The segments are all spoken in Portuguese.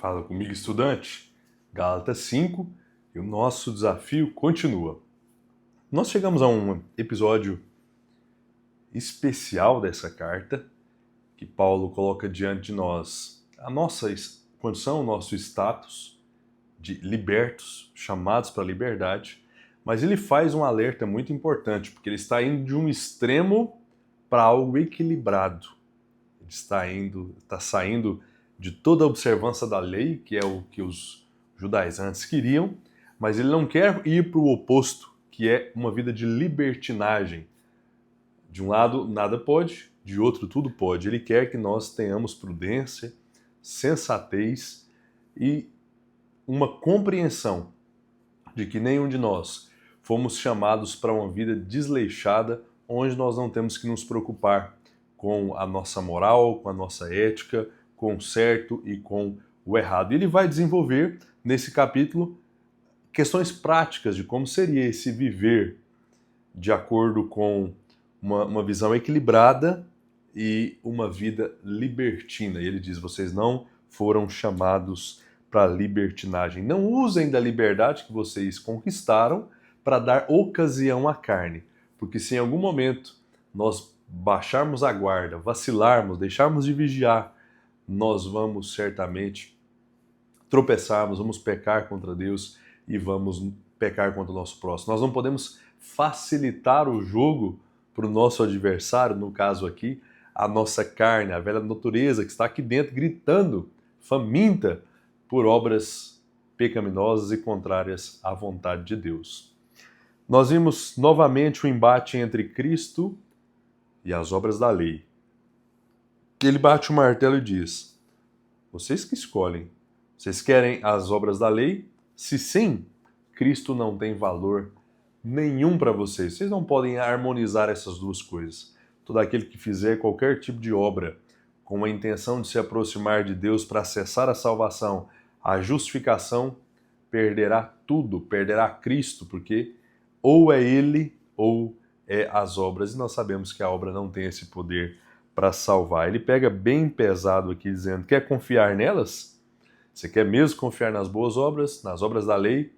Fala comigo, estudante. Gálatas 5 e o nosso desafio continua. Nós chegamos a um episódio especial dessa carta que Paulo coloca diante de nós a nossa condição, o nosso status de libertos, chamados para a liberdade, mas ele faz um alerta muito importante, porque ele está indo de um extremo para algo equilibrado. Ele está saindo de toda a observância da lei, que é o que os judaizantes queriam, mas ele não quer ir para o oposto, que é uma vida de libertinagem. De um lado, nada pode, de outro, tudo pode. Ele quer que nós tenhamos prudência, sensatez e uma compreensão de que nenhum de nós fomos chamados para uma vida desleixada, onde nós não temos que nos preocupar com a nossa moral, com a nossa ética, com o certo e com o errado. E ele vai desenvolver, nesse capítulo, questões práticas de como seria esse viver de acordo com uma visão equilibrada e uma vida libertina. E ele diz, vocês não foram chamados para a libertinagem. Não usem da liberdade que vocês conquistaram para dar ocasião à carne. Porque se em algum momento nós baixarmos a guarda, vacilarmos, deixarmos de vigiar, nós vamos certamente tropeçarmos, vamos pecar contra Deus e vamos pecar contra o nosso próximo. Nós não podemos facilitar o jogo para o nosso adversário, no caso aqui, a nossa carne, a velha natureza que está aqui dentro gritando, faminta por obras pecaminosas e contrárias à vontade de Deus. Nós vimos novamente o embate entre Cristo e as obras da lei. Ele bate o martelo e diz, vocês que escolhem, vocês querem as obras da lei? Se sim, Cristo não tem valor nenhum para vocês. Vocês não podem harmonizar essas duas coisas. Todo aquele que fizer qualquer tipo de obra com a intenção de se aproximar de Deus para acessar a salvação, a justificação, perderá tudo, perderá Cristo, porque ou é Ele ou é as obras. E nós sabemos que a obra não tem esse poder para salvar. Ele pega bem pesado aqui dizendo, quer confiar nelas? Você quer mesmo confiar nas boas obras, nas obras da lei?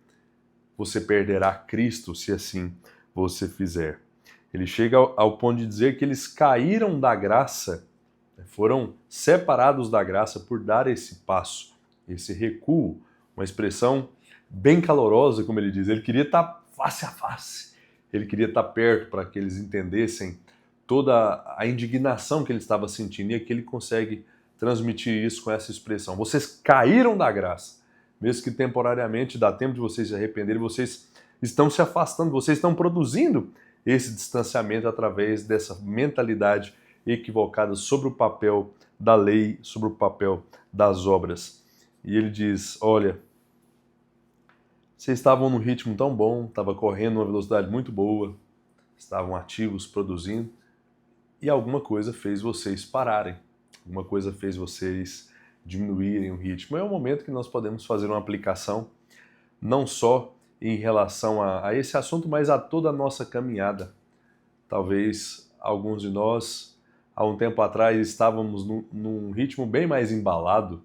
Você perderá Cristo se assim você fizer. Ele chega ao ponto de dizer que eles caíram da graça, foram separados da graça por dar esse passo, esse recuo, uma expressão bem calorosa, como ele diz. Ele queria estar face a face, ele queria estar perto para que eles entendessem toda a indignação que ele estava sentindo, e aqui ele consegue transmitir isso com essa expressão. Vocês caíram da graça, mesmo que temporariamente dá tempo de vocês se arrependerem, vocês estão se afastando, vocês estão produzindo esse distanciamento através dessa mentalidade equivocada sobre o papel da lei, sobre o papel das obras. E ele diz, olha, vocês estavam num ritmo tão bom, estavam correndo numa velocidade muito boa, estavam ativos, produzindo, e alguma coisa fez vocês pararem, alguma coisa fez vocês diminuírem o ritmo. É o momento que nós podemos fazer uma aplicação, não só em relação a esse assunto, mas a toda a nossa caminhada. Talvez alguns de nós, há um tempo atrás, estávamos num ritmo bem mais embalado,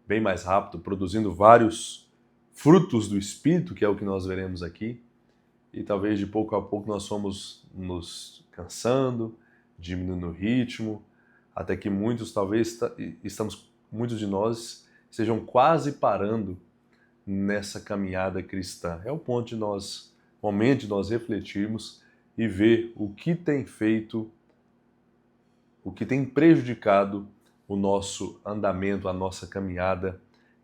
bem mais rápido, produzindo vários frutos do Espírito, que é o que nós veremos aqui, e talvez de pouco a pouco nós fomos nos cansando, diminuindo o ritmo, até que muitos de nós estejam quase parando nessa caminhada cristã. É o momento de nós refletirmos e ver o que tem feito, o que tem prejudicado o nosso andamento, a nossa caminhada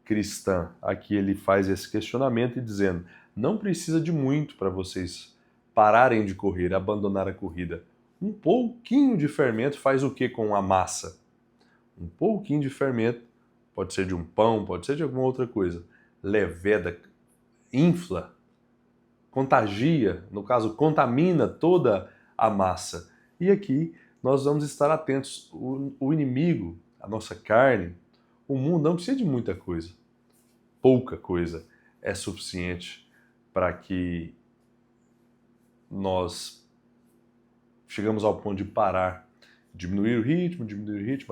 cristã. Aqui ele faz esse questionamento e dizendo, não precisa de muito para vocês pararem de correr, abandonar a corrida. Um pouquinho de fermento faz o que com a massa? Um pouquinho de fermento, pode ser de um pão, pode ser de alguma outra coisa, leveda, infla, contagia, no caso, contamina toda a massa. E aqui nós vamos estar atentos. O inimigo, a nossa carne, o mundo não precisa de muita coisa. Pouca coisa é suficiente para que nós chegamos ao ponto de parar, diminuir o ritmo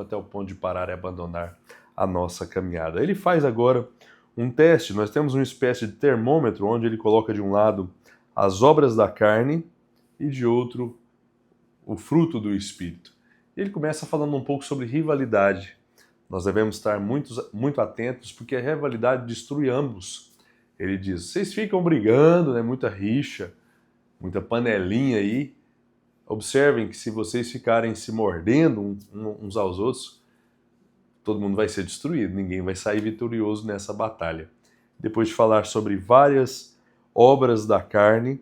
até o ponto de parar e abandonar a nossa caminhada. Ele faz agora um teste, nós temos uma espécie de termômetro onde ele coloca de um lado as obras da carne e de outro o fruto do Espírito. Ele começa falando um pouco sobre rivalidade. Nós devemos estar muito atentos porque a rivalidade destrui ambos. Ele diz, vocês ficam brigando, né, muita rixa, muita panelinha aí. Observem que se vocês ficarem se mordendo uns aos outros, todo mundo vai ser destruído, ninguém vai sair vitorioso nessa batalha. Depois de falar sobre várias obras da carne,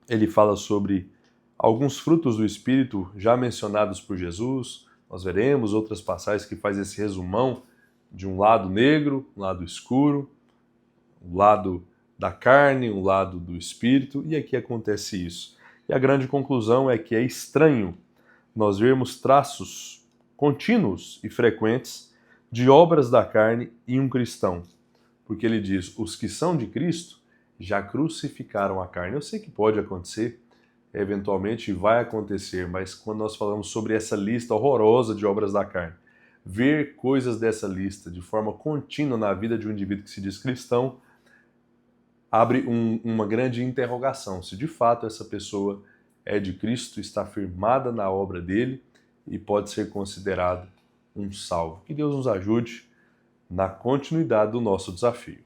ele fala sobre alguns frutos do Espírito já mencionados por Jesus. Nós veremos outras passagens que faz esse resumão de um lado negro, um lado escuro, um lado da carne, um lado do Espírito, e aqui acontece isso. E a grande conclusão é que é estranho nós vermos traços contínuos e frequentes de obras da carne em um cristão. Porque ele diz, os que são de Cristo já crucificaram a carne. Eu sei que pode acontecer, eventualmente vai acontecer, mas quando nós falamos sobre essa lista horrorosa de obras da carne, ver coisas dessa lista de forma contínua na vida de um indivíduo que se diz cristão, abre uma grande interrogação, se de fato essa pessoa é de Cristo, está firmada na obra dele e pode ser considerado um salvo. Que Deus nos ajude na continuidade do nosso desafio.